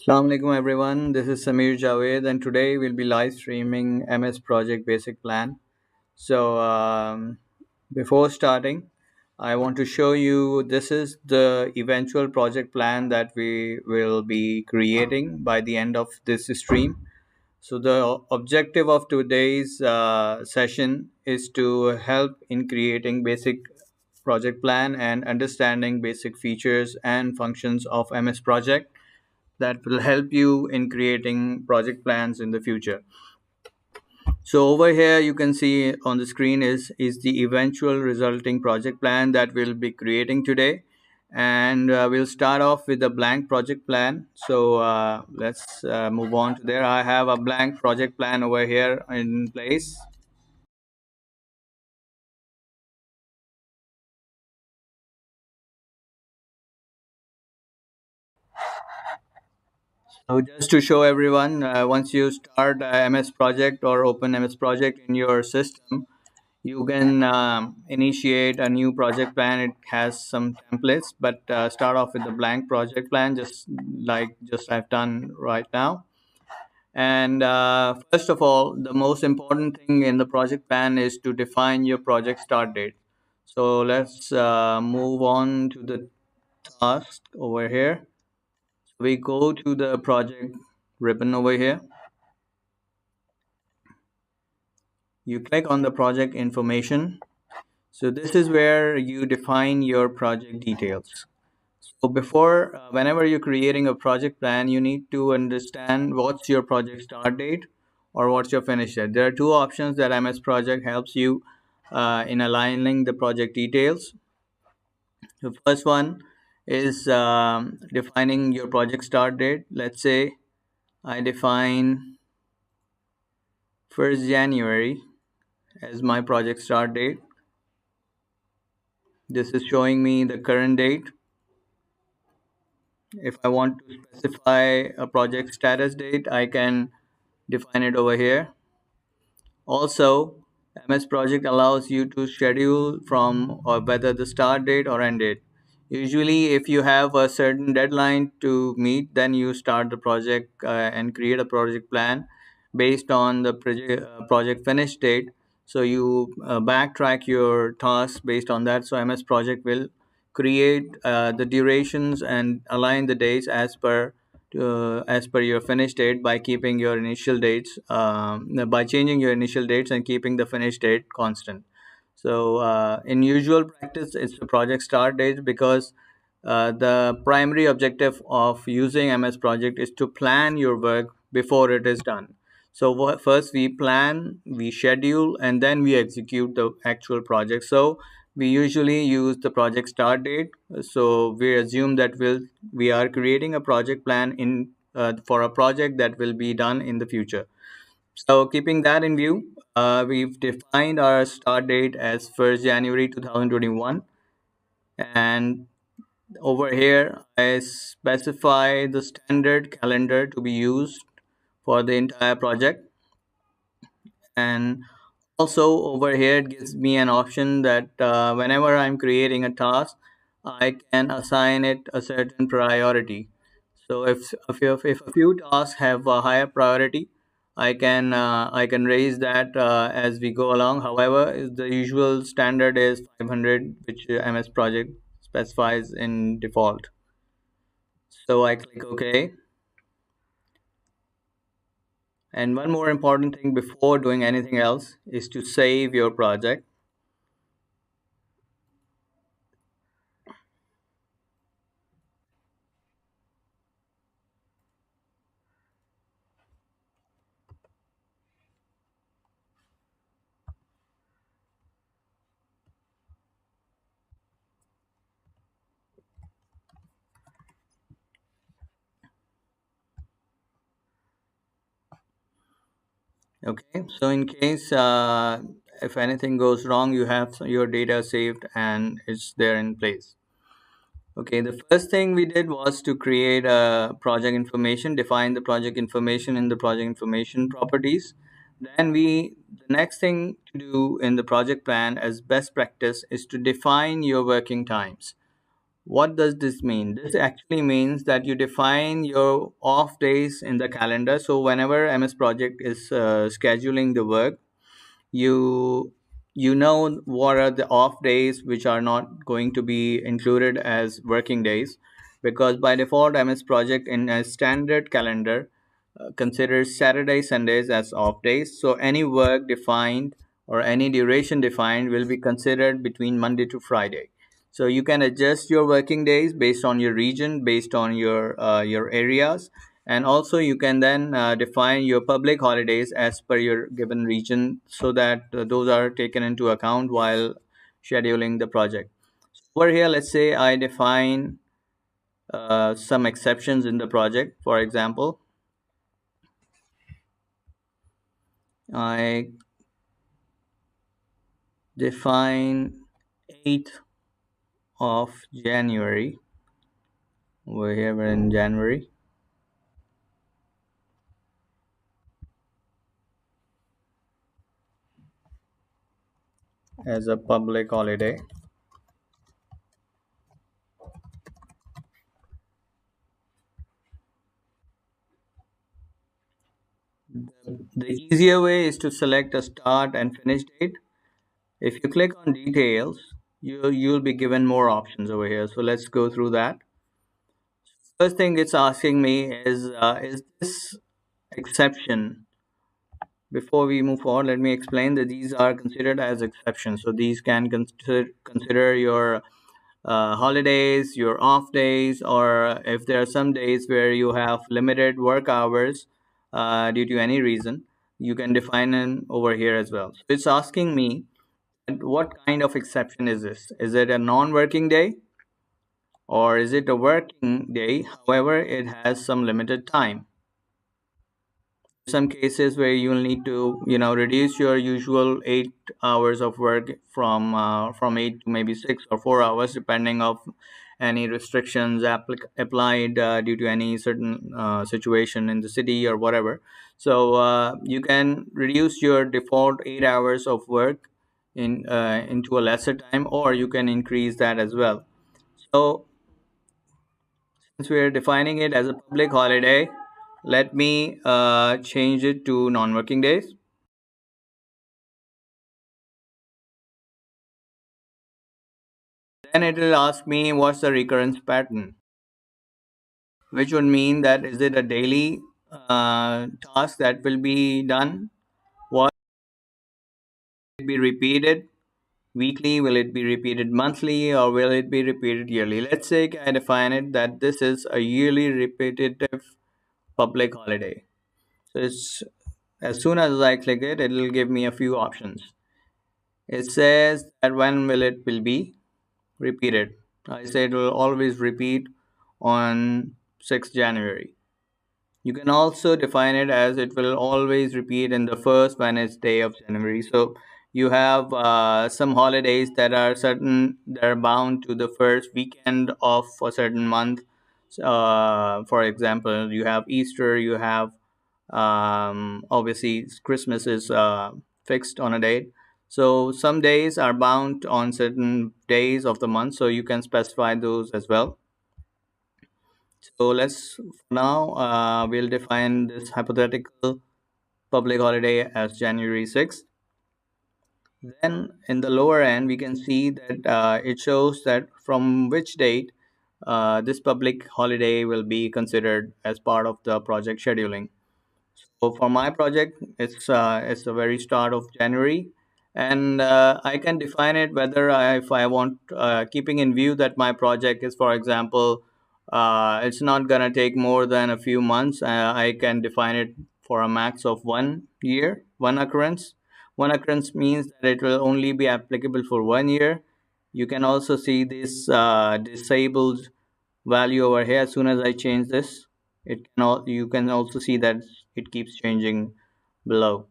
Assalamu alaikum everyone. This is Samir Javed, and today we'll be live streaming MS Project Basic Plan. So, before starting, I want to show you this is the eventual project plan that we will be creating by the end of this stream. So, the objective of today's session is to help in creating basic project plan and understanding basic features and functions of MS Project that will help you in creating project plans in the future. So over here you can see on the screen is the eventual resulting project plan that we'll be creating today, and we'll start off with a blank project plan. So let's move on to there. I have a blank project plan over here in place. So just to show everyone, once you start MS Project or open MS Project in your system, you can initiate a new project plan. It has some templates, but start off with the blank project plan, just I've done right now. And first of all, the most important thing in the project plan is to define your project start date. So let's move on to the task over here. We go to the project ribbon over here. You click on the project information. So this is where you define your project details. So whenever you're creating a project plan, you need to understand what's your project start date or what's your finish date. There are two options that MS Project helps you in aligning the project details. The first one is defining your project start date. Let's say I define 1st January as my project start date. This is showing me the current date. If I want to specify a project status date, I can define it over here. Also, MS Project allows you to schedule from or whether the start date or end date. Usually, if you have a certain deadline to meet, then you start the project and create a project plan based on the project finish date. So you backtrack your tasks based on that. So MS Project will create the durations and align the dates as per your finish date by keeping your initial dates by changing your initial dates and keeping the finish date constant. So in usual practice, it's the project start date because the primary objective of using MS Project is to plan your work before it is done. So first we plan, we schedule, and then we execute the actual project. So we usually use the project start date. So we assume that we are creating a project plan in for a project that will be done in the future. So keeping that in view, we've defined our start date as 1st January 2021, and over here I specify the standard calendar to be used for the entire project. And also over here it gives me an option that whenever I'm creating a task, I can assign it a certain priority. So if a few tasks have a higher priority, I can raise that as we go along. However, the usual standard is 500, which MS Project specifies in default. So I click OK. And one more important thing before doing anything else is to save your project. Okay, so in case if anything goes wrong, you have your data saved and it's there in place. Okay, the first thing we did was to create a project information, define the project information in the project information properties. Then the next thing to do in the project plan as best practice is to define your working times. What does this mean? This actually means that you define your off days in the calendar. So whenever MS Project is scheduling the work, you you know what are the off days which are not going to be included as working days, because by default MS Project in a standard calendar considers Saturday, Sundays as off days. So any work defined or any duration defined will be considered between Monday to Friday. So you can adjust your working days based on your region, based on your areas, and also you can then define your public holidays as per your given region, so that those are taken into account while scheduling the project. Over here, let's say I define some exceptions in the project. For example, I define 8th of January. Over here, we're in January as a public holiday. The easier way is to select a start and finish date. If you click on details, you'll be given more options over here. So let's go through that. First thing it's asking me is this exception. Before we move forward, let me explain that these are considered as exceptions. So these can consider your holidays, your off days, or if there are some days where you have limited work hours due to any reason, you can define them over here as well. So it's asking me, what kind of exception is this? Is it a non-working day, or is it a working day? However, it has some limited time. Some cases where you'll need to reduce your usual 8 hours of work from 8 to maybe 6 or 4 hours, depending of any restrictions applied due to any certain situation in the city or whatever. So you can reduce your default 8 hours of work into a lesser time, or you can increase that as well. So since we are defining it as a public holiday, let me change it to non-working days. Then it will ask me what's the recurrence pattern, which would mean that is it a daily task that will be done? Will it be repeated weekly? Will it be repeated monthly? Or will it be repeated yearly? Let's say I define it that this is a yearly repetitive public holiday. So it's as soon as I click it, it will give me a few options. It says that when will it will be repeated. I say it will always repeat on 6th January. You can also define it as it will always repeat in the first Wednesday of January. So you have some holidays that are bound to the first weekend of a certain month. For example, you have Easter, you have obviously Christmas is fixed on a date. So some days are bound on certain days of the month, so you can specify those as well. So let's now we'll define this hypothetical public holiday as January 6th. Then in the lower end, we can see that it shows that from which date this public holiday will be considered as part of the project scheduling. So for my project, it's the very start of January, and I can define it whether if I want, keeping in view that my project is, for example, it's not gonna take more than a few months. I can define it for a max of 1 year, one occurrence. One occurrence means that it will only be applicable for 1 year. You can also see this disabled value over here. As soon as I change this, you can also see that it keeps changing below.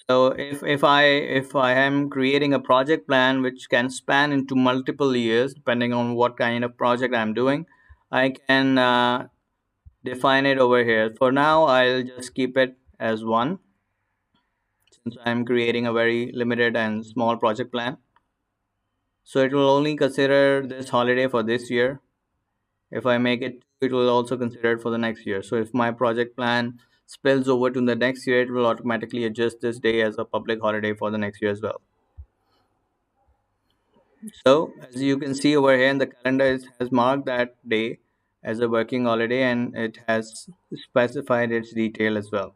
So if I am creating a project plan which can span into multiple years, depending on what kind of project I'm doing, I can define it over here. For now, I'll just keep it as one, since I'm creating a very limited and small project plan. So it will only consider this holiday for this year. If I make it, it will also consider it for the next year. So if my project plan spills over to the next year, it will automatically adjust this day as a public holiday for the next year as well. So as you can see over here in the calendar, it has marked that day as a working holiday and it has specified its detail as well.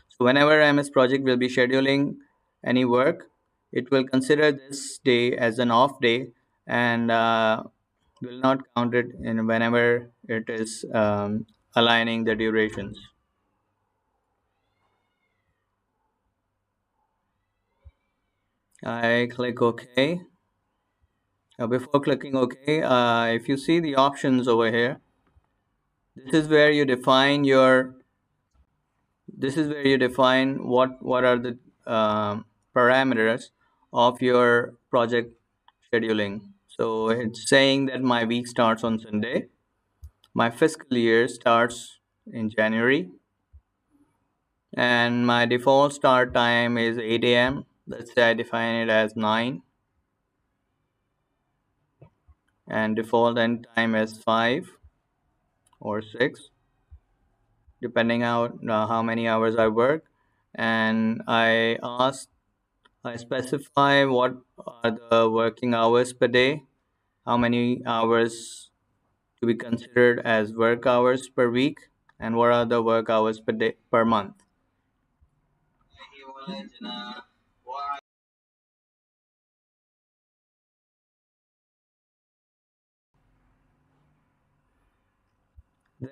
So whenever MS Project will be scheduling any work, it will consider this day as an off day and will not count it in whenever it is aligning the durations. I click OK. Before clicking OK, if you see the options over here, this is where you define your this is where you define what are the parameters of your project scheduling. So it's saying that my week starts on Sunday, my fiscal year starts in January, and my default start time is 8 a.m. Let's say I define it as 9, and default end time is 5 or 6, depending on how many hours I work. And I specify what are the working hours per day, how many hours to be considered as work hours per week, and what are the work hours per day per month.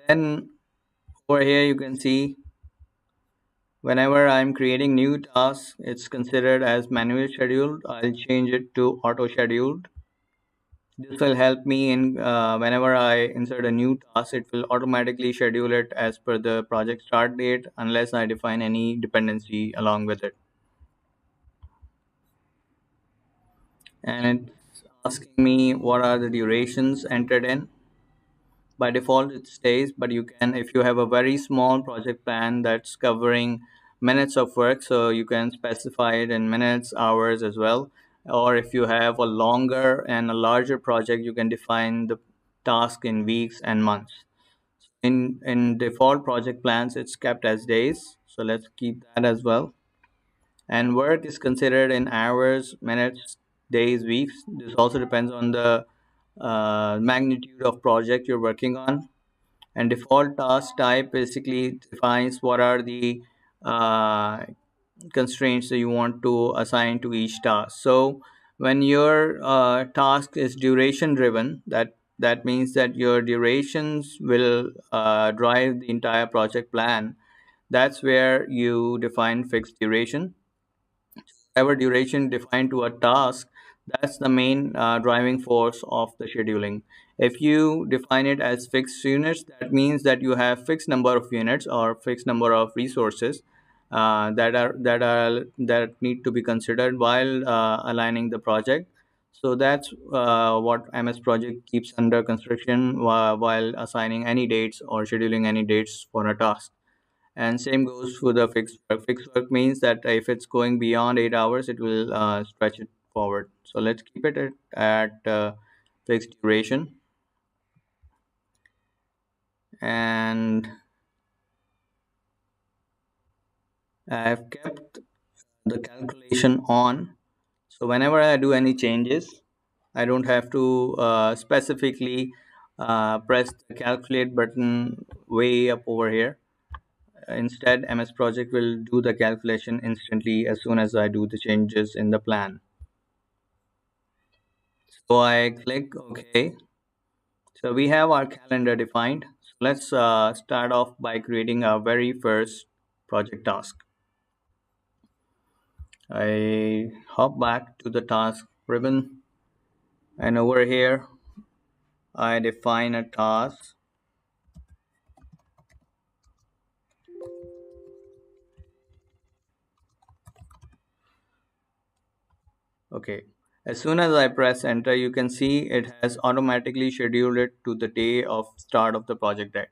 Then over here you can see whenever I'm creating new tasks, it's considered as manual scheduled. I'll change it to auto scheduled. This will help me in whenever I insert a new task, it will automatically schedule it as per the project start date unless I define any dependency along with it. And it's asking me what are the durations entered in. By default, it stays, but you can, if you have a very small project plan that's covering minutes of work, so you can specify it in minutes, hours as well. Or if you have a longer and a larger project, you can define the task in weeks and months. In default project plans, it's kept as days, so let's keep that as well. And work is considered in hours, minutes, days, weeks. This also depends on the magnitude of project you're working on. And default task type basically defines what are the uh, constraints that you want to assign to each task. So when your task is duration driven, that means that your durations will drive the entire project plan. That's where you define fixed duration. Whatever duration defined to a task, that's the main driving force of the scheduling. If you define it as fixed units, that means that you have fixed number of units or fixed number of resources that need to be considered while aligning the project. So that's what MS Project keeps under construction while assigning any dates or scheduling any dates for a task. And same goes for the fixed work. Fixed work means that if it's going beyond 8 hours, it will stretch it forward. So let's keep it at fixed duration. And I've kept the calculation on. So whenever I do any changes, I don't have to specifically press the calculate button way up over here. Instead, MS Project will do the calculation instantly as soon as I do the changes in the plan. So I click OK. So we have our calendar defined. So let's start off by creating our very first project task. I hop back to the task ribbon, and over here I define a task. Okay. As soon as I press enter, you can see it has automatically scheduled it to the day of start of the project date.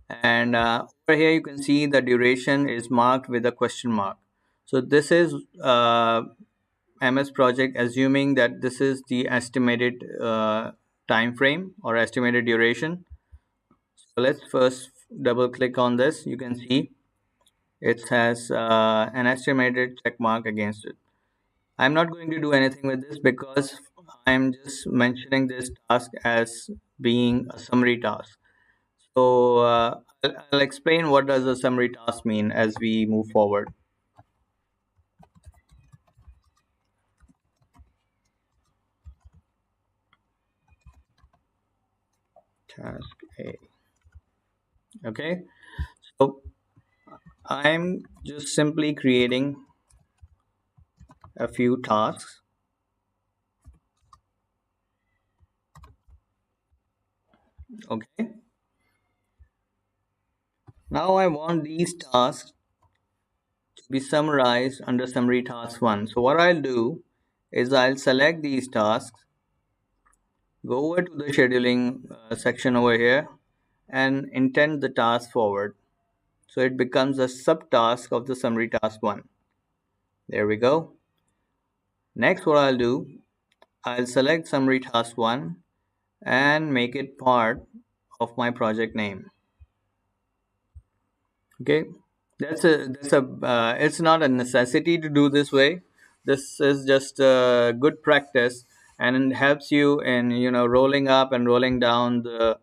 And over here you can see the duration is marked with a question mark. So this is MS Project assuming that this is the estimated time frame or estimated duration. So let's first double click on this. You can see it has an estimated check mark against it. I'm not going to do anything with this because I'm just mentioning this task as being a summary task. So I'll explain what does a summary task mean as we move forward. Task A. Okay. So I'm just simply creating a few tasks. Okay. Now I want these tasks to be summarized under summary task 1. So what I'll do is I'll select these tasks, go over to the scheduling section over here, and intend the task forward. So it becomes a subtask of the summary task 1. There we go. Next, what I'll do, I'll select summary task 1 and make it part of my project name. Okay, that's a it's not a necessity to do this way. This is just a good practice, and it helps you in rolling up and rolling down the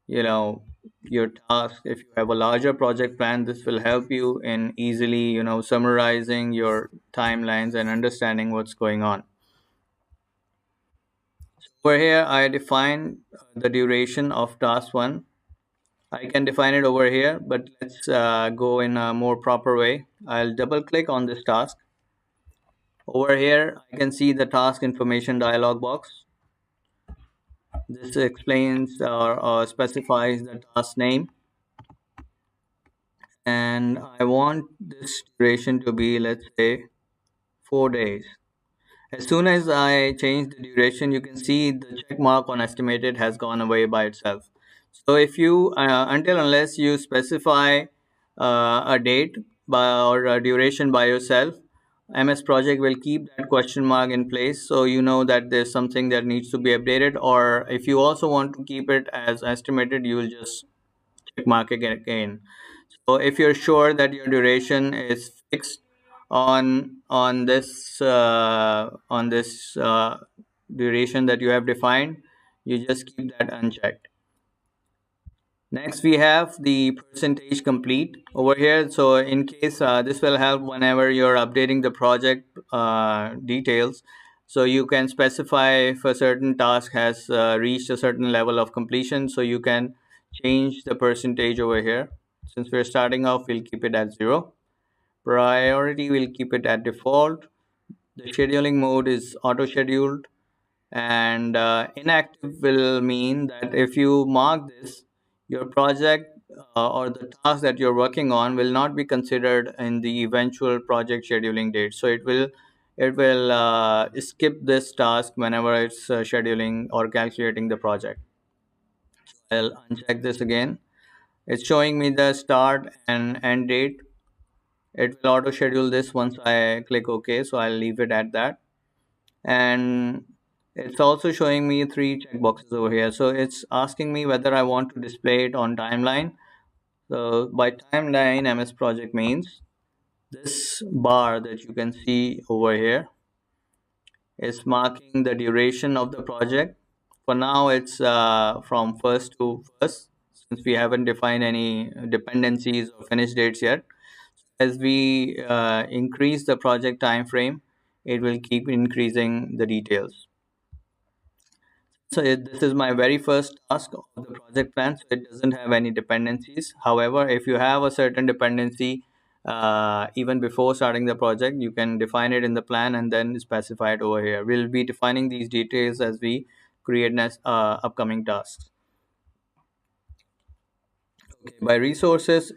you know your task. If you have a larger project plan, this will help you in easily summarizing your timelines and understanding what's going on. Over here I define the duration of task 1. I can define it over here, but let's go in a more proper way. I'll double click on this task. Over here I can see the task information dialog box. This explains or specifies the task name, and I want this duration to be, let's say, 4 days. As soon as I change the duration, you can see the check mark on estimated has gone away by itself. So if you, until unless you specify a date or a duration by yourself, MS Project will keep that question mark in place. So you know that there's something that needs to be updated. Or if you also want to keep it as estimated, you will just check mark again. So if you're sure that your duration is fixed on this duration that you have defined, you just keep that unchecked. Next, we have the percentage complete over here. So in case this will help whenever you're updating the project details. So you can specify if a certain task has reached a certain level of completion. So you can change the percentage over here. Since we're starting off, we'll keep it at 0. Priority, we'll keep it at default. The scheduling mode is auto scheduled, and inactive will mean that if you mark this, your project or the task that you're working on will not be considered in the eventual project scheduling date. So it will skip this task whenever it's scheduling or calculating the project. I'll uncheck this again. It's showing me the start and end date. It will auto schedule this once I click OK, so I'll leave it at that. And it's also showing me 3 checkboxes over here. So it's asking me whether I want to display it on timeline. So by timeline, MS Project means this bar that you can see over here is marking the duration of the project. For now, it's from first to first, since we haven't defined any dependencies or finish dates yet. As we increase the project time frame, it will keep increasing the details. So this is my very first task of the project plan. So it doesn't have any dependencies. However, if you have a certain dependency, even before starting the project, you can define it in the plan and then specify it over here. We'll be defining these details as we create next upcoming tasks. Okay, by resources,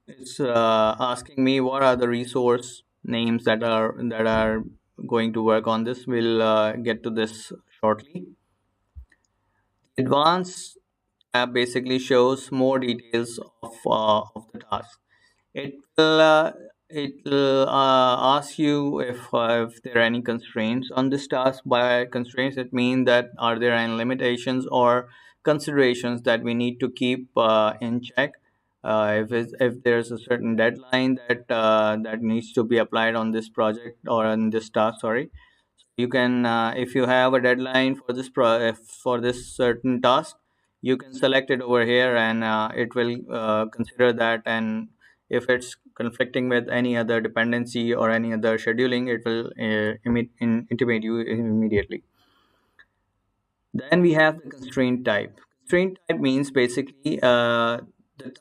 it's asking me what are the resource names that are going to work on this. We'll get to this shortly. Advanced tab basically shows more details of the task. It will it will ask you if there are any constraints on this task. By constraints, it means that are there any limitations or considerations that we need to keep in check. If there's a certain deadline that needs to be applied on this project or on this task, sorry, you can if you have a deadline for for this certain task, you can select it over here, and it will consider that, and if it's conflicting with any other dependency or any other scheduling, it will intimate you immediately. Then we have the constraint type. Constraint type means basically the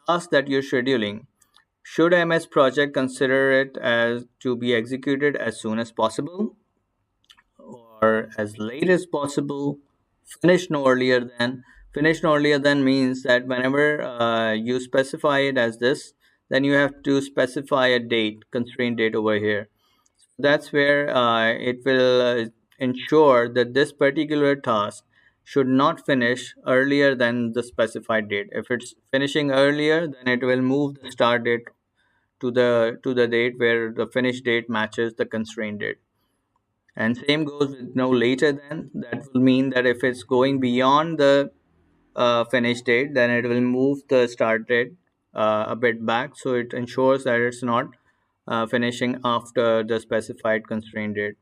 task that you're scheduling. Should MS Project consider it as to be executed as soon as possible, or as late as possible, finish no earlier than. Finish no earlier than means that whenever you specify it as this, then you have to specify a date, constraint date over here. That's where it will ensure that this particular task should not finish earlier than the specified date. If it's finishing earlier, then it will move the start date to the date where the finish date matches the constraint date. And same goes with no later than. That will mean that if it's going beyond the finish date, then it will move the start date a bit back, so it ensures that it's not finishing after the specified constraint date.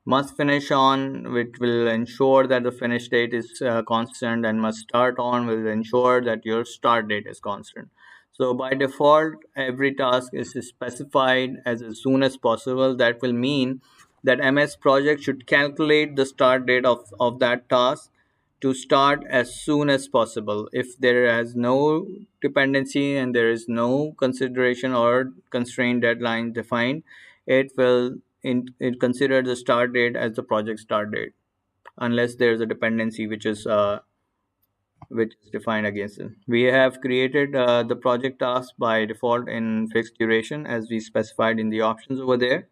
Must finish on, which will ensure that the finish date is constant, and must start on will ensure that your start date is constant. So by default, every task is specified as soon as possible. That will mean that MS Project should calculate the start date of that task to start as soon as possible. If there has no dependency and there is no consideration or constraint deadline defined, it will it consider the start date as the project start date, unless there is a dependency which is defined against it. We have created the project task by default in fixed duration, as we specified in the options over there.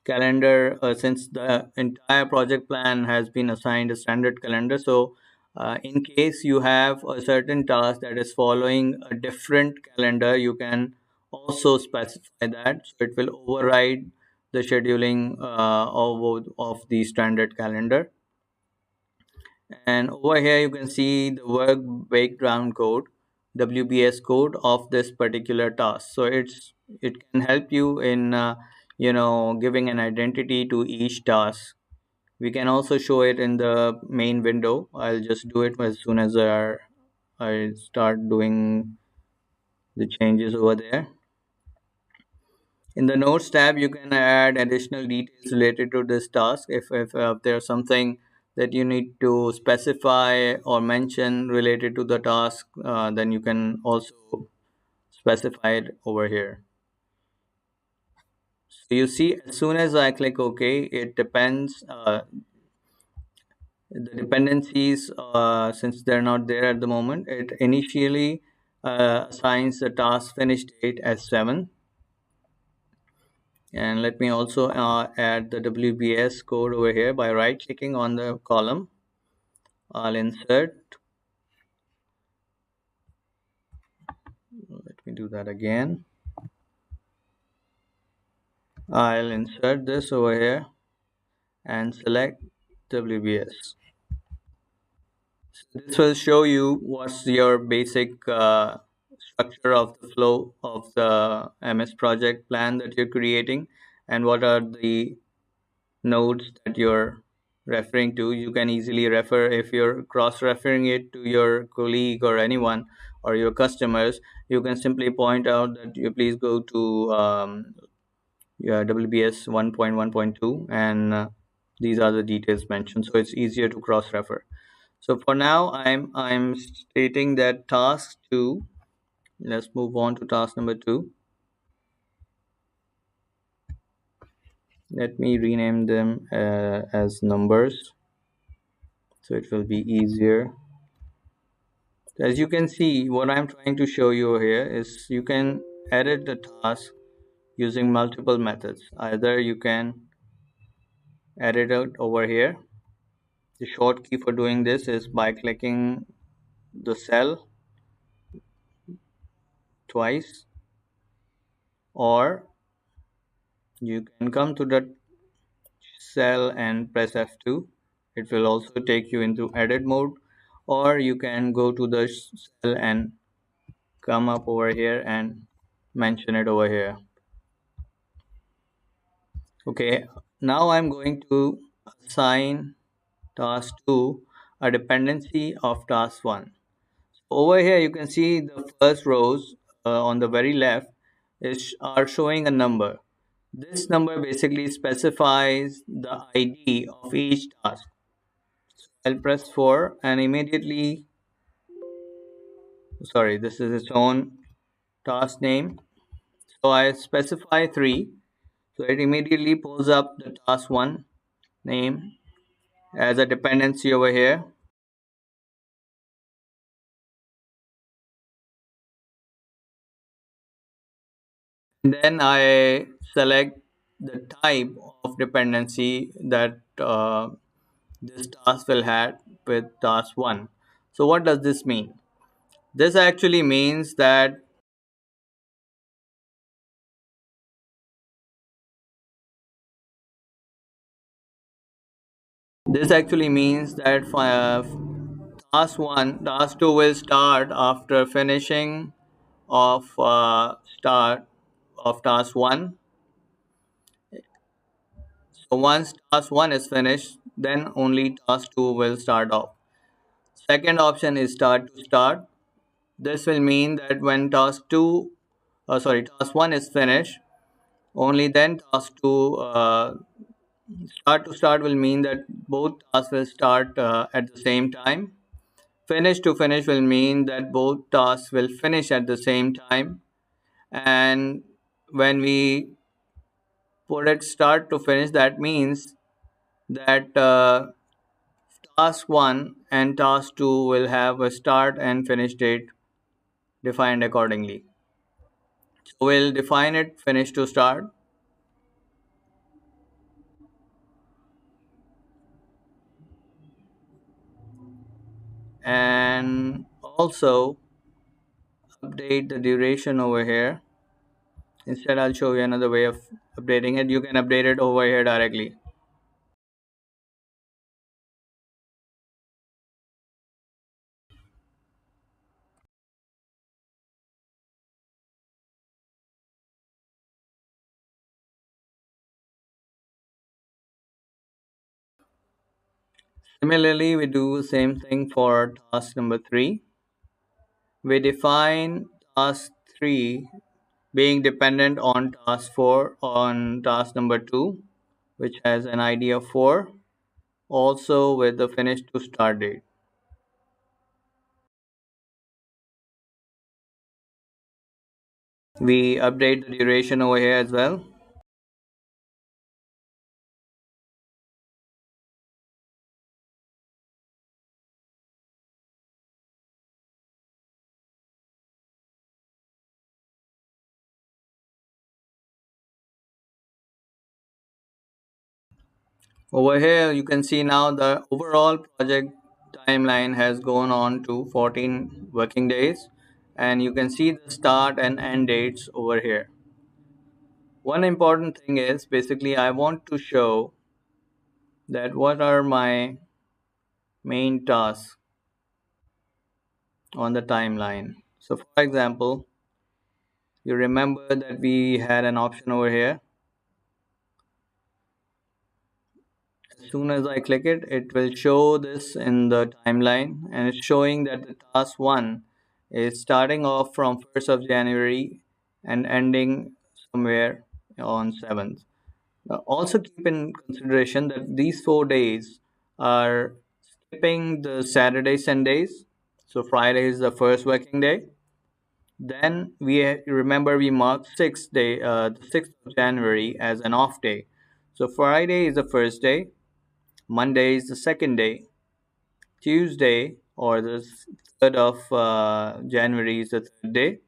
Calendar, since the entire project plan has been assigned a standard calendar, so in case you have a certain task that is following a different calendar, you can also specify that, so it will override the scheduling of the standard calendar. And over here you can see the work breakdown code, WBS code of this particular task. So it can help you in giving an identity to each task. We can also show it in the main window. I'll just do it as soon as I start doing the changes over there. In the Notes tab, you can add additional details related to this task. If there's something that you need to specify or mention related to the task, then you can also specify it over here. So you see, as soon as I click OK, it depends. The dependencies, since they're not there at the moment, it initially assigns the task finish date as 7. And let me also add the WBS code over here by right clicking on the column. I'll insert. Let me do that again. I'll insert this over here and select WBS. So this will show you what's your basic structure of the flow of the MS project plan that you're creating, and what are the nodes that you're referring to. You can easily refer, if you're cross-referring it to your colleague or anyone or your customers, you can simply point out that you please go to yeah, WBS 1.1.2, and these are the details mentioned, so it's easier to cross-refer. So for now, I'm stating that task 2. Let's move on to task number 2. Let me rename them as numbers, so it will be easier. As you can see, what I'm trying to show you here is you can edit the task using multiple methods. Either you can edit it over here. The short key for doing this is by clicking the cell twice, or you can come to the cell and press F2. It will also take you into edit mode, or you can go to the cell and come up over here and mention it over here. Okay, now I'm going to assign task 2 a dependency of task 1. Over here you can see the first rows on the very left are showing a number. This number basically specifies the ID of each task. I'll press 4 and immediately, sorry, this is its own task name. So I specify 3. So it immediately pulls up the task 1 name as a dependency over here. Then I select the type of dependency that this task will have with task 1. So what does this mean? This actually means that task 1, task 2 will start after finishing of start of task 1. So once task 1 is finished, then only task 2 will start off. Second option is start to start. This will mean that when task 1 is finished, only then task 2 start to start will mean that both tasks will start at the same time. Finish to finish will mean that both tasks will finish at the same time. And when we put it start to finish, that means that task 1 and task 2 will have a start and finish date defined accordingly. So we'll define it finish to start. And also update the duration over here. Instead, I'll show you another way of updating it. You can update it over here directly. Similarly, we do the same thing for task number 3. We define task 3 being dependent on task 4 on task number 2, which has an ID of 4, also with the finish to start date. We update the duration over here as well. Over here, you can see now the overall project timeline has gone on to 14 working days, and you can see the start and end dates over here. One important thing is basically I want to show that what are my main tasks on the timeline. So, for example, you remember that we had an option over here. As soon as I click it, it will show this in the timeline, and it's showing that the task 1 is starting off from 1st of January and ending somewhere on 7th. Now, also keep in consideration that these 4 days are skipping the Saturday, Sundays. So Friday is the first working day. Then remember we marked the 6th of January as an off day. So Friday is the first day, Monday is the second day, Tuesday or the 3rd of January is the third day.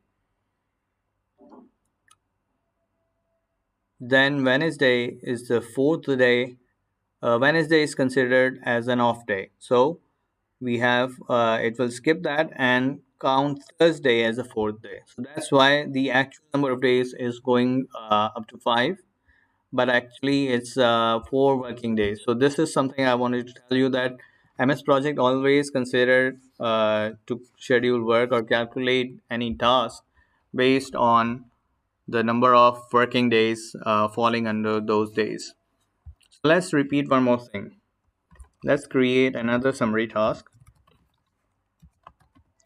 Then Wednesday is the fourth day. Wednesday is considered as an off day. So we have it will skip that and count Thursday as a fourth day. So that's why the actual number of days is going up to five, but actually it's 4 working days. So this is something I wanted to tell you, that MS Project always consider to schedule work or calculate any task based on the number of working days falling under those days. So let's repeat one more thing. Let's create another summary task.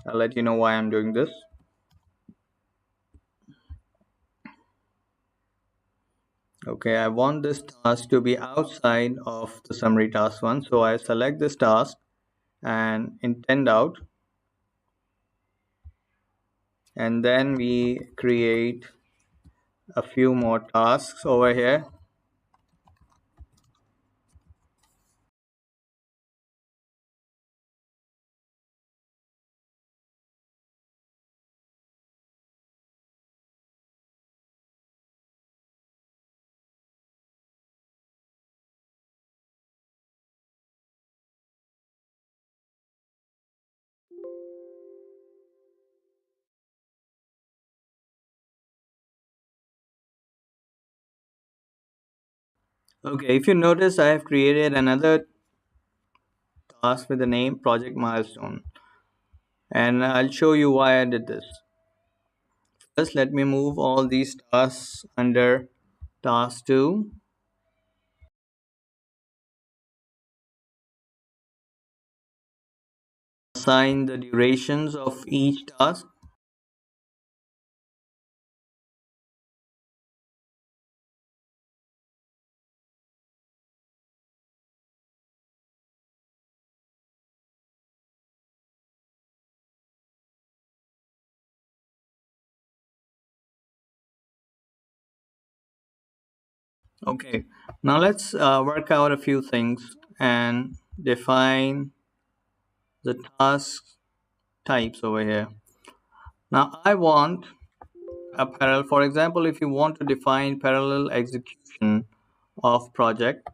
I'll let you know why I'm doing this. Okay, I want this task to be outside of the summary task one. So I select this task and intend out. And then we create a few more tasks over here. Okay, if you notice, I have created another task with the name Project Milestone. And I'll show you why I did this. First, let me move all these tasks under task 2. Assign the durations of each task. Okay, now let's work out a few things and define the task types over here. Now I want a parallel. For example, if you want to define parallel execution of project,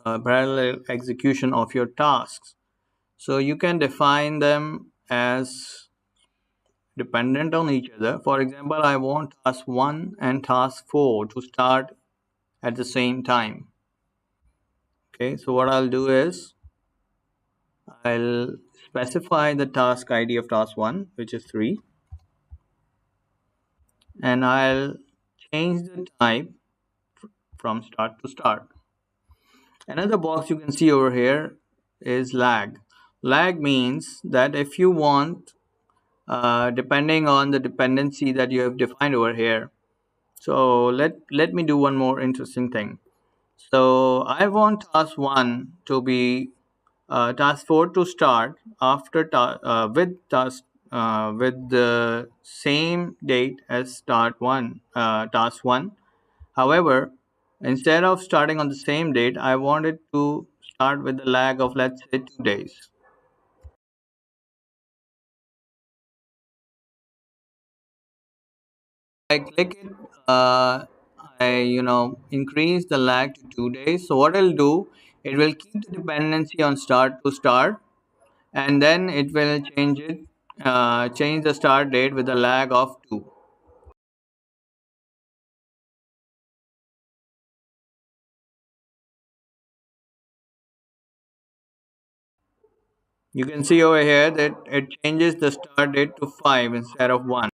parallel execution of your tasks, so you can define them as dependent on each other. For example, I want task 1 and task 4 to start at the same time. Okay, so what I'll do is I'll specify the task ID of task 1, which is 3, and I'll change the type from start to start. Another box you can see over here is lag. Lag means that if you want, depending on the dependency that you have defined over here. So let me do one more interesting thing. So I want task 1 to be task 4 to start after with the same date as start 1 task 1. However, instead of starting on the same date, I want it to start with a lag of, let's say, 2 days. I click it, I increase the lag to 2 days. So what I'll do, it will keep the dependency on start to start, and then it will change the start date with a lag of 2. You can see over here that it changes the start date to 5 instead of 1.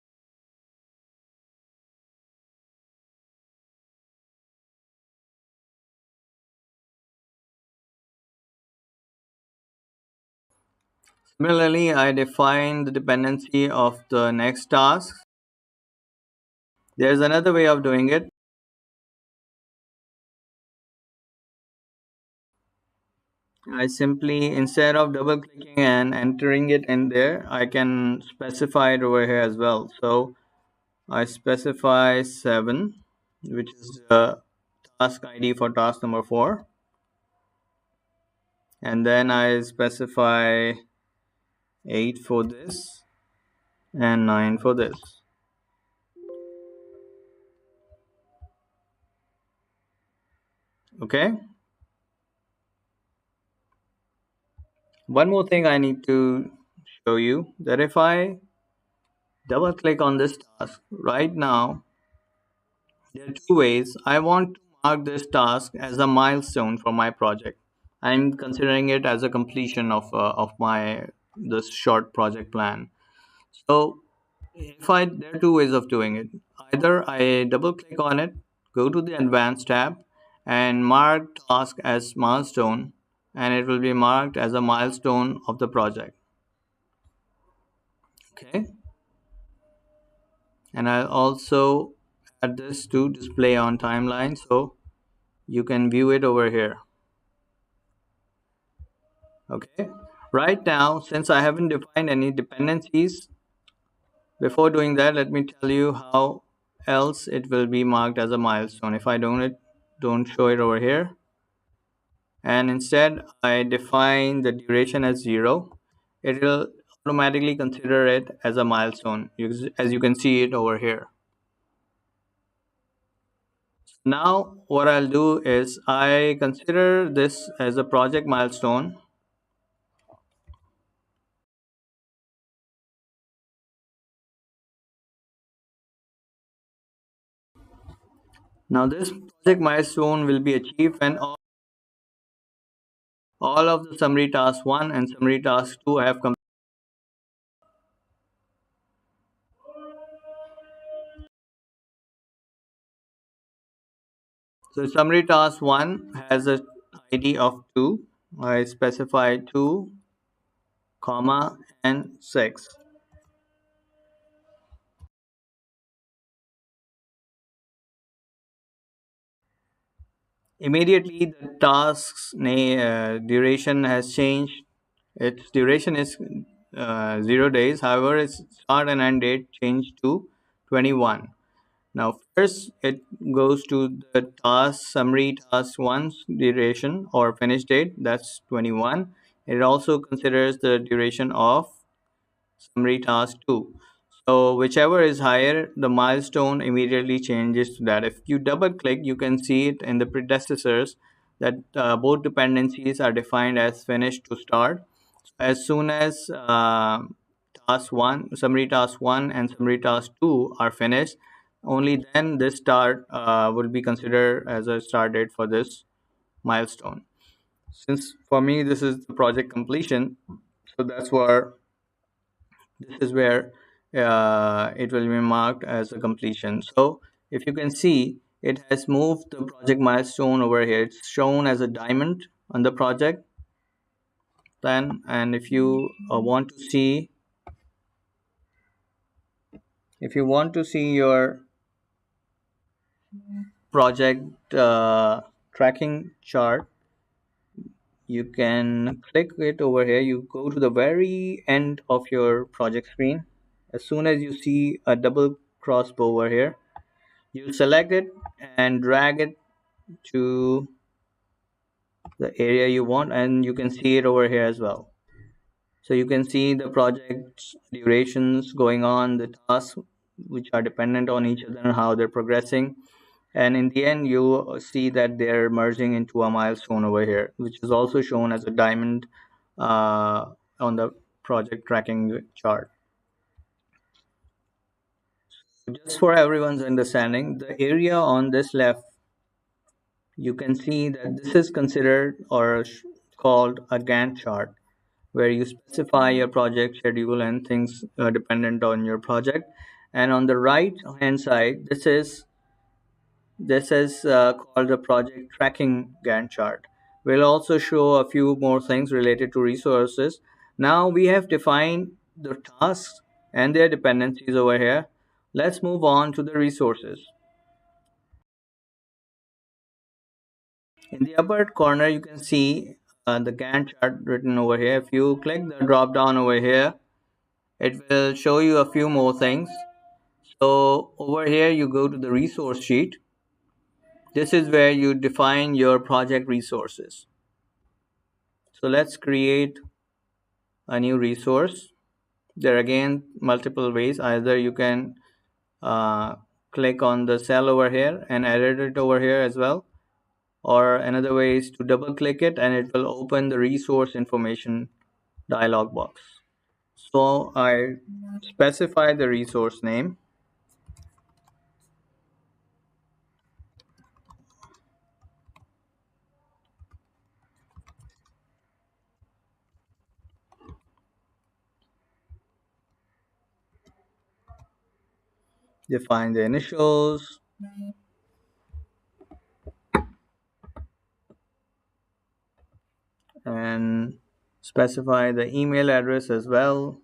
Similarly, I define the dependency of the next task. There's another way of doing it. I simply, instead of double clicking and entering it in there, I can specify it over here as well. So I specify 7, which is the task ID for task number 4. And then I specify 8 for this and 9 for this. Okay. One more thing I need to show you that if I double click on this task right now, there are two ways. I want to mark this task as a milestone for my project. I'm considering it as a completion of my this short project plan. So if I there are two ways of doing it. Either I double click on it, go to the advanced tab, and mark task as milestone, and it will be marked as a milestone of the project. Okay, and I'll also add this to display on timeline so you can view it over here. Okay, right now, since I haven't defined any dependencies, before doing that, let me tell you how else it will be marked as a milestone. If I don't show it over here, and instead I define the duration as 0, it will automatically consider it as a milestone, as you can see it over here. Now what I'll do is I consider this as a project milestone. Now this project milestone will be achieved when all of the summary task 1 and summary task 2 have completed. So summary task 1 has a ID of 2. I specify 2, comma, and 6. Immediately, the task's duration has changed. Its duration is 0 days. However, its start and end date changed to 21. Now, first, it goes to the task summary task one's duration or finish date. That's 21. It also considers the duration of summary task 2. So whichever is higher, the milestone immediately changes to that. If you double click, you can see it in the predecessors that both dependencies are defined as finished to start. As soon as task 1, summary task 1 and summary task 2 are finished, only then this start will be considered as a start date for this milestone. Since for me this is the project completion, so this is where it will be marked as a completion. So if you can see, it has moved the project milestone over here. It's shown as a diamond on the project plan. And if you want to see your project tracking chart, you can click it over here. You go to the very end of your project screen. As soon as you see a double crossbow over here, you select it and drag it to the area you want, and you can see it over here as well. So you can see the project's durations going on, the tasks which are dependent on each other and how they're progressing. And in the end, you see that they're merging into a milestone over here, which is also shown as a diamond on the project tracking chart. Just for everyone's understanding, the area on this left, you can see that this is considered or called a Gantt chart, where you specify your project schedule and things dependent on your project. And on the right hand side, this is called the project tracking Gantt chart. We'll also show a few more things related to resources. Now we have defined the tasks and their dependencies over here. Let's move on to the resources. In the upper corner, you can see the Gantt chart written over here. If you click the drop down over here, it will show you a few more things. So over here, you go to the resource sheet. This is where you define your project resources. So let's create a new resource. There are again multiple ways. Either you can uh, click on the cell over here and edit it over here as well, or another way is to double click it and it will open the resource information dialog box. So I specify the resource name, define the initials, and specify the email address as well.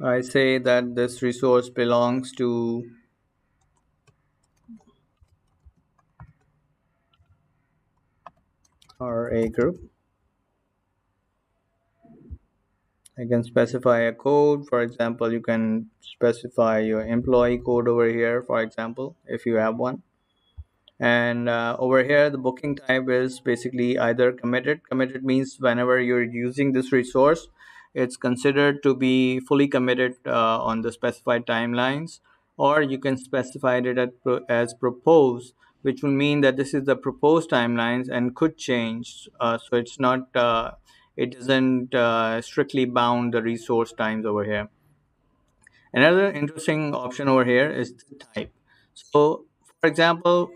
I say that this resource belongs to our A group. I can specify a code. For example, you can specify your employee code over here, for example, if you have one. And over here, the booking type is basically either committed. Committed means whenever you're using this resource, it's considered to be fully committed on the specified timelines, or you can specify it as proposed, which will mean that this is the proposed timelines and could change. So it's not, it doesn't strictly bound the resource times over here. Another interesting option over here is the type. So, for example,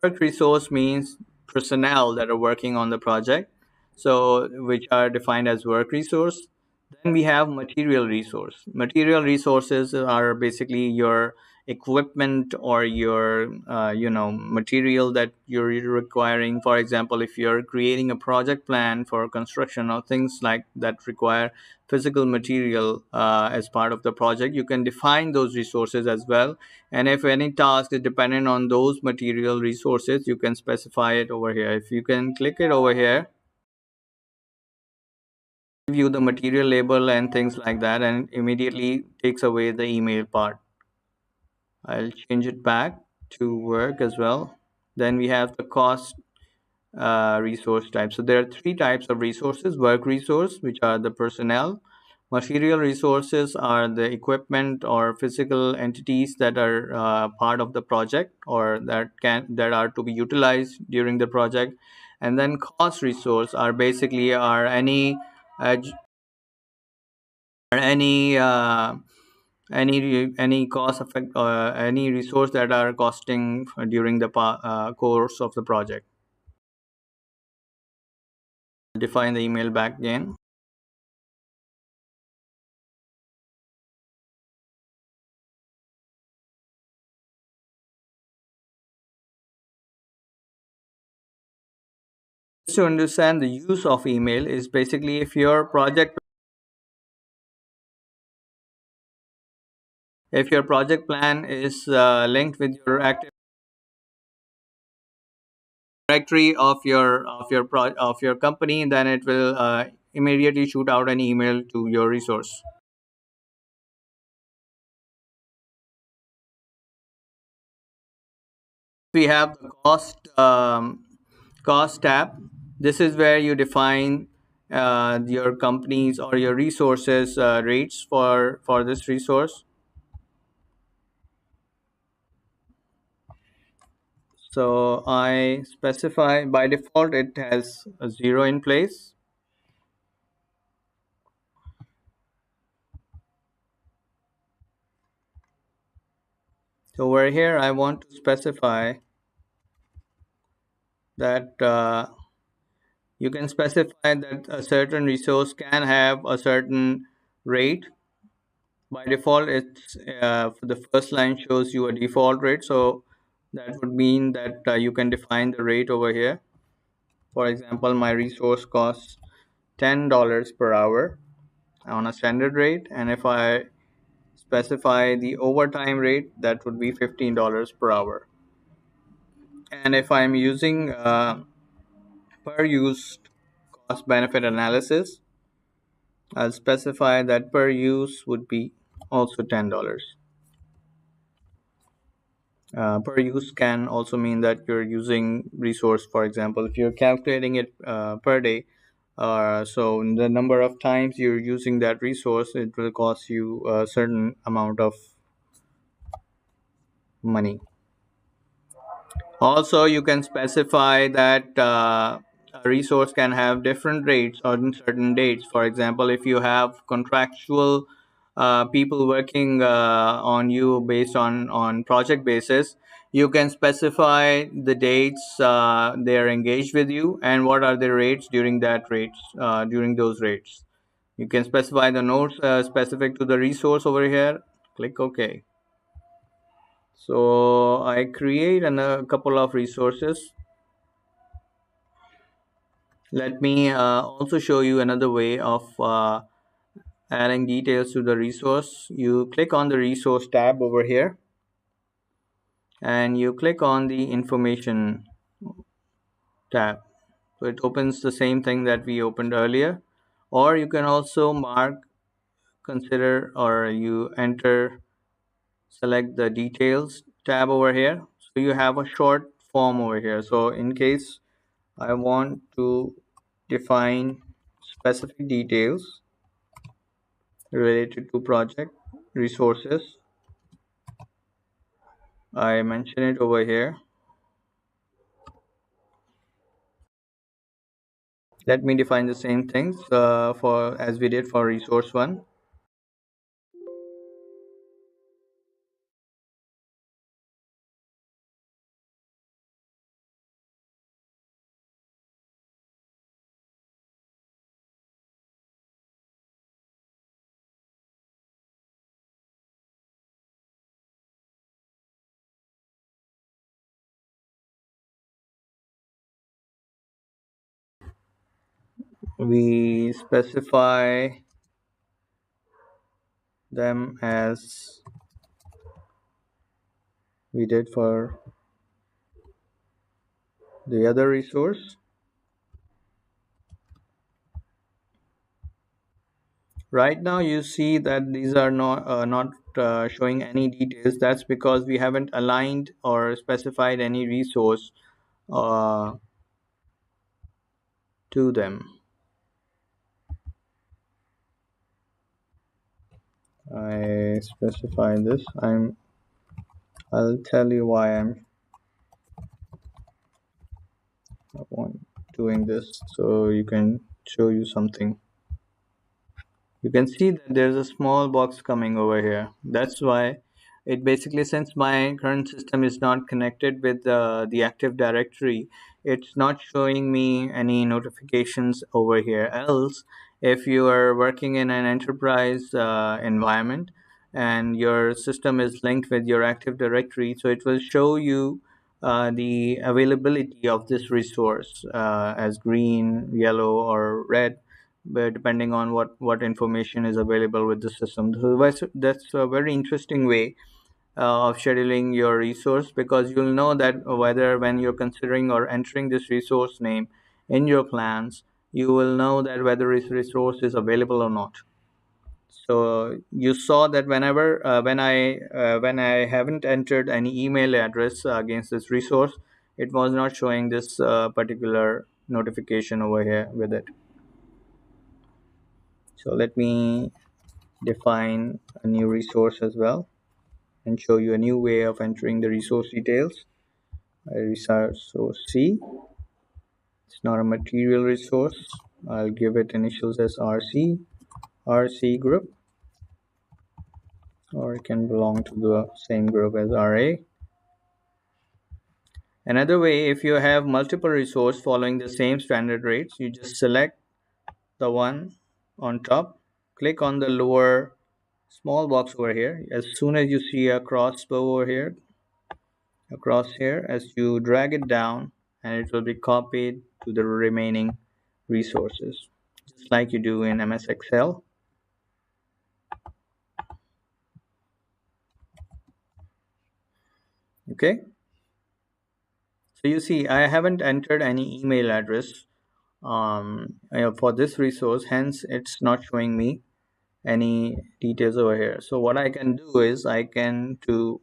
work resource means personnel that are working on the project, so which are defined as work resource. Then we have material resource. Material resources are basically your equipment or your material that you're requiring. For example, if you're creating a project plan for construction or things like that require physical material as part of the project, you can define those resources as well. And if any task is dependent on those material resources, you can specify it over here. If you can click it over here, view the material label and things like that, and immediately takes away the email part. I'll change it back to work as well. Then we have the cost resource type. So there are three types of resources: work resource, which are the personnel; material resources are the equipment or physical entities that are part of the project or that are to be utilized during the project; and then cost resource are basically are uh, any any cost effect any resource that are costing during the course of the project. Define the email back again. Just to understand the use of email is basically if your project plan is linked with your active directory of your company, then it will immediately shoot out an email to your resource. We have the cost tab. This is where you define your company's or your resources rates for this resource. So I specify, by default it has a zero in place. So over here I want to specify that you can specify that a certain resource can have a certain rate. By default, it's the first line shows you a default rate, so that would mean that you can define the rate over here. For example, my resource costs $10 per hour on a standard rate, and if I specify the overtime rate, that would be $15 per hour. And if I'm using per use cost benefit analysis, I'll specify that per use would be also $10. Per use can also mean that you're using resource. For example, if you're calculating it per day, so the number of times you're using that resource, it will cost you a certain amount of money. Also, you can specify that a resource can have different rates on certain dates. For example, if you have contractual people working on you based on project basis, you can specify the dates they are engaged with you and what are the rates during those rates. You can specify the notes specific to the resource over here. Click OK. So I create a couple of resources. Let me also show you another way of adding details to the resource. You click on the resource tab over here and you click on the information tab. So it opens the same thing that we opened earlier. Or you can also consider, or you select the details tab over here. So you have a short form over here. So in case I want to define specific details related to project resources, I mention it over here. Let me define the same things for as we did for resource one. We specify them as we did for the other resource. Right now you see that these are not showing any details. That's because we haven't aligned or specified any resource uh, to them. I specify this. I'll tell you why I'm doing this, so you can show you something. You can see that there's a small box coming over here. That's why it basically, since my current system is not connected with the Active Directory, it's not showing me any notifications over here. Else, if you are working in an enterprise environment and your system is linked with your Active Directory, so it will show you the availability of this resource as green, yellow, or red, but depending on what information is available with the system. So that's a very interesting way of scheduling your resource, because you'll know that whether when you're considering or entering this resource name in your plans, you will know that whether this resource is available or not. So you saw that whenever when I haven't entered any email address against this resource, it was not showing this particular notification over here with it. So let me define a new resource as well and show you a new way of entering the resource details. A resource C, it's not a material resource. I'll give it initials as RC, RC group, or it can belong to the same group as RA. Another way, if you have multiple resources following the same standard rates, you just select the one on top, click on the lower small box over here. As soon as you see a crossbow over here, across here, as you drag it down, and it will be copied to the remaining resources, just like you do in MS Excel. Okay, so you see I haven't entered any email address for this resource, hence it's not showing me any details over here. So what I can do is I can to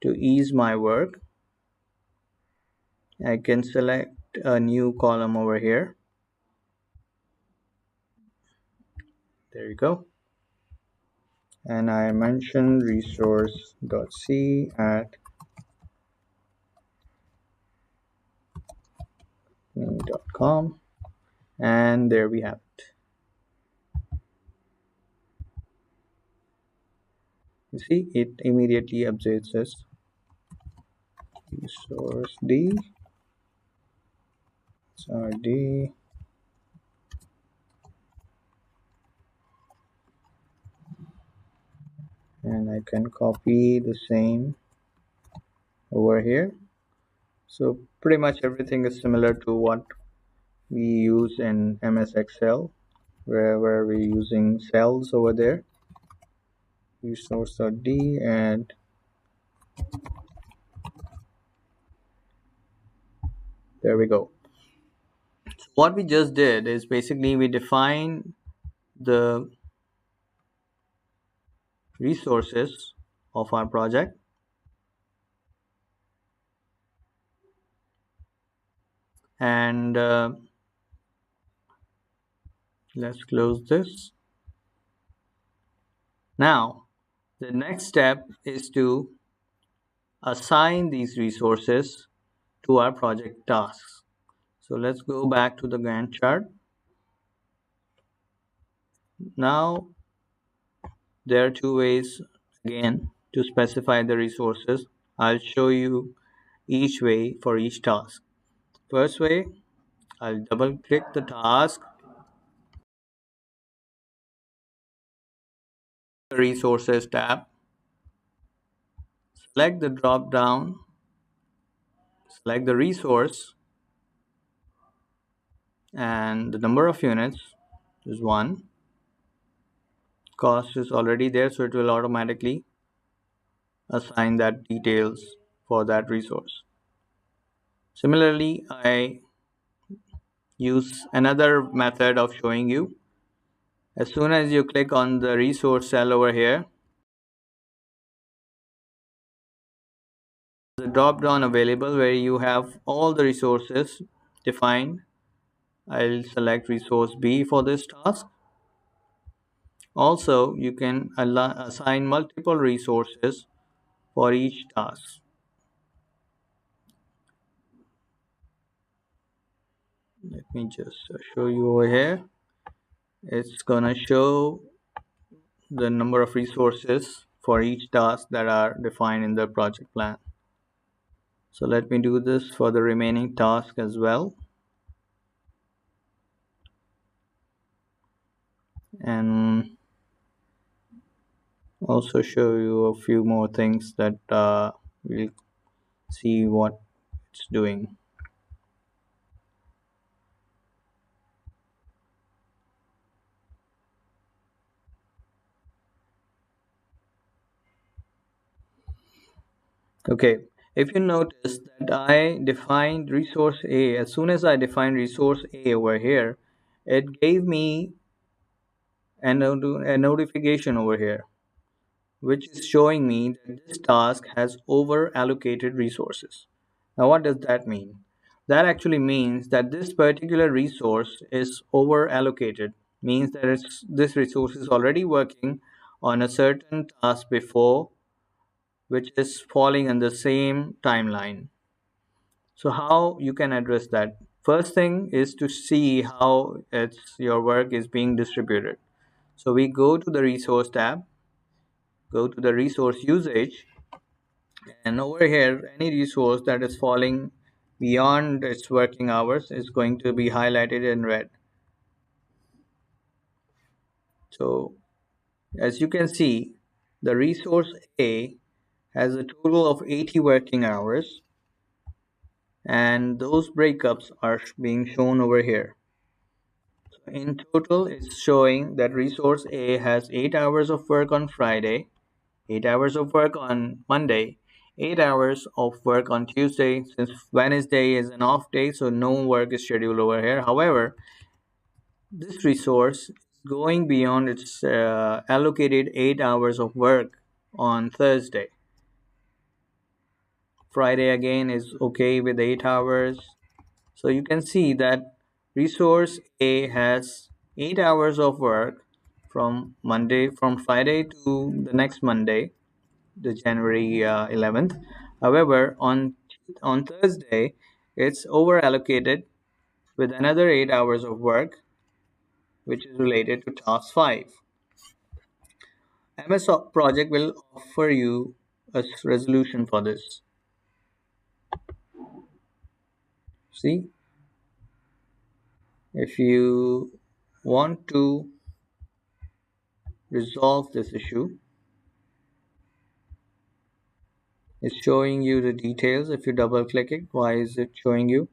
ease my work, I can select a new column over here. There you go. And I mentioned resource.c at me.com, and there we have it. You see, it immediately updates us resource D, RD, and I can copy the same over here. So pretty much everything is similar to what we use in MS Excel, wherever we're using cells over there. Resource.d, and there we go. So what we just did is basically we define the resources of our project, and let's close this. Now the next step is to assign these resources to our project tasks. So let's go back to the Gantt chart. Now there are two ways again to specify the resources. I'll show you each way for each task. First way, I'll double click the task, the resources tab, select the drop down, select the resource, and the number of units is 1. Cost is already there, so it will automatically assign that details for that resource. Similarly, I use another method of showing you. As soon as you click on the resource cell over here, the drop down available where you have all the resources defined. I'll select resource B for this task. Also, you can assign multiple resources for each task. Let me just show you over here. It's gonna show the number of resources for each task that are defined in the project plan. So let me do this for the remaining task as well, and also show you a few more things that we'll see what it's doing. Okay, if you notice that I defined resource A, as soon as I defined resource A over here, it gave me a notification over here, which is showing me that this task has over allocated resources. Now, what does that mean? That actually means that this particular resource is over allocated, means that this resource is already working on a certain task before, which is falling in the same timeline. So how you can address that? First thing is to see how your work is being distributed. So we go to the resource tab, go to the resource usage, and over here any resource that is falling beyond its working hours is going to be highlighted in red. So as you can see, the resource A has a total of 80 working hours, and those breakups are being shown over here. In total, it's showing that resource A has 8 hours of work on Friday, 8 hours of work on Monday, 8 hours of work on Tuesday. Since Wednesday is an off day, so no work is scheduled over here. However, this resource is going beyond its allocated 8 hours of work on Thursday. Friday again is okay with 8 hours. So you can see that resource A has 8 hours of work from Friday to the next Monday, the January 11th. However, on Thursday, it's over allocated with another 8 hours of work, which is related to task 5. MS project will offer you a resolution for this. See, if you want to resolve this issue, it's showing you the details. If you double click it, why is it showing you?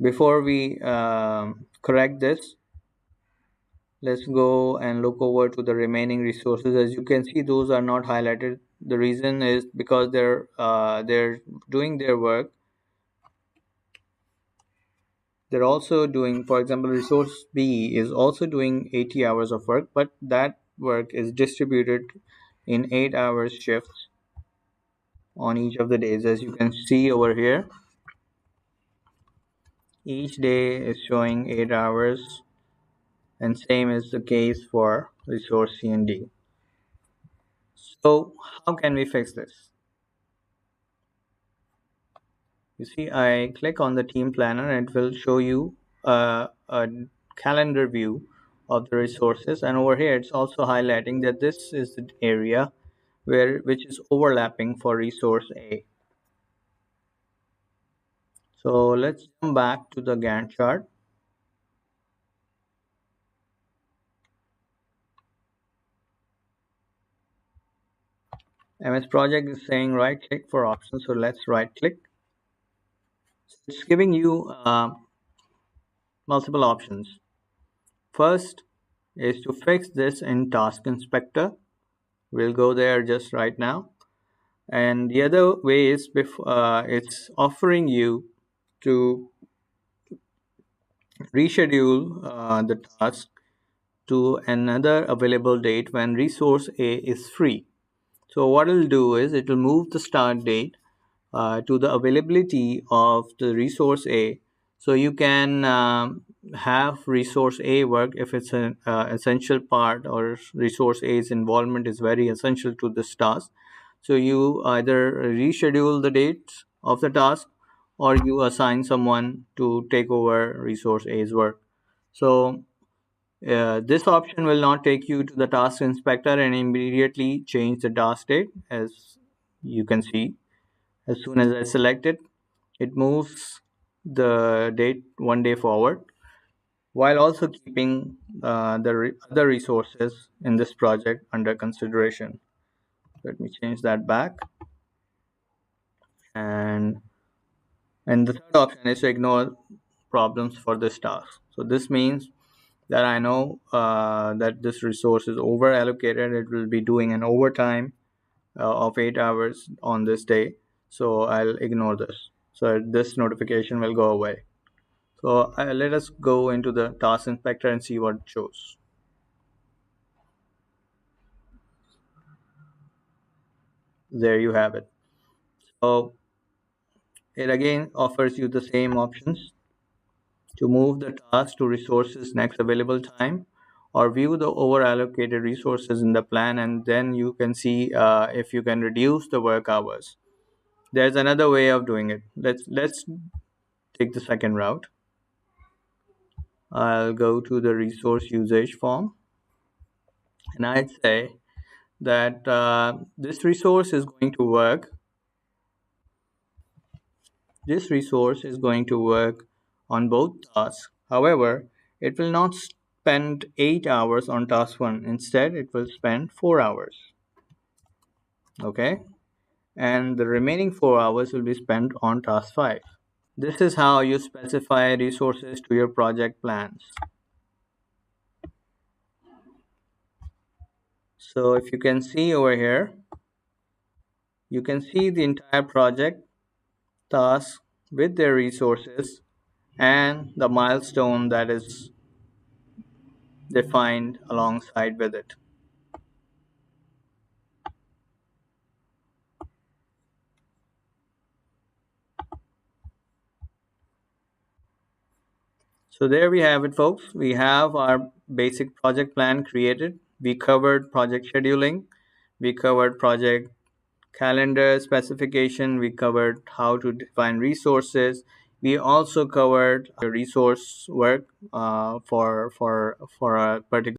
Before we correct this, let's go and look over to the remaining resources. As you can see, those are not highlighted. The reason is because they're doing their work. They're also doing, for example, resource B is also doing 80 hours of work, but that work is distributed in 8 hours shifts on each of the days. As you can see over here, each day is showing 8 hours, and same is the case for resource C and D. So how can we fix this? You see, I click on the team planner and it will show you a calendar view of the resources, and over here it's also highlighting that this is the area which is overlapping for resource A. So let's jump back to the Gantt chart. MS project is saying right click for options, so let's right click. It's giving you multiple options. First is to fix this in Task Inspector. We'll go there just right now. And the other way is it's offering you to reschedule the task to another available date when resource A is free. So what it'll do is it will move the start date to the availability of the resource A. So you can have resource A work if it's an essential part, or resource A's involvement is very essential to this task. So you either reschedule the dates of the task, or you assign someone to take over resource A's work. So this option will not take you to the task inspector and immediately change the task date. As you can see, as soon as I select it, it moves the date one day forward, while also keeping other resources in this project under consideration. Let me change that back. And the third option is to ignore problems for this task. So this means that I know that this resource is over allocated. It will be doing an overtime of 8 hours on this day. So I'll ignore this. So this notification will go away. So let us go into the task inspector and see what it shows. There you have it. So it again offers you the same options to move the task to resources next available time, or view the over allocated resources in the plan, and then you can see if you can reduce the work hours. There's another way of doing it. Let's take the second route. I'll go to the resource usage form, and I'd say that this resource is going to work. This resource is going to work on both tasks. However, it will not spend 8 hours on task 1. Instead, it will spend 4 hours. Okay? And the remaining 4 hours will be spent on task 5. This is how you specify resources to your project plans. So if you can see over here, You can see the entire project task with their resources and the milestone that is defined alongside with it. So there we have it, folks. We have our basic project plan created. We covered project scheduling. We covered project calendar specification. We covered how to define resources. We also covered resource work for a particular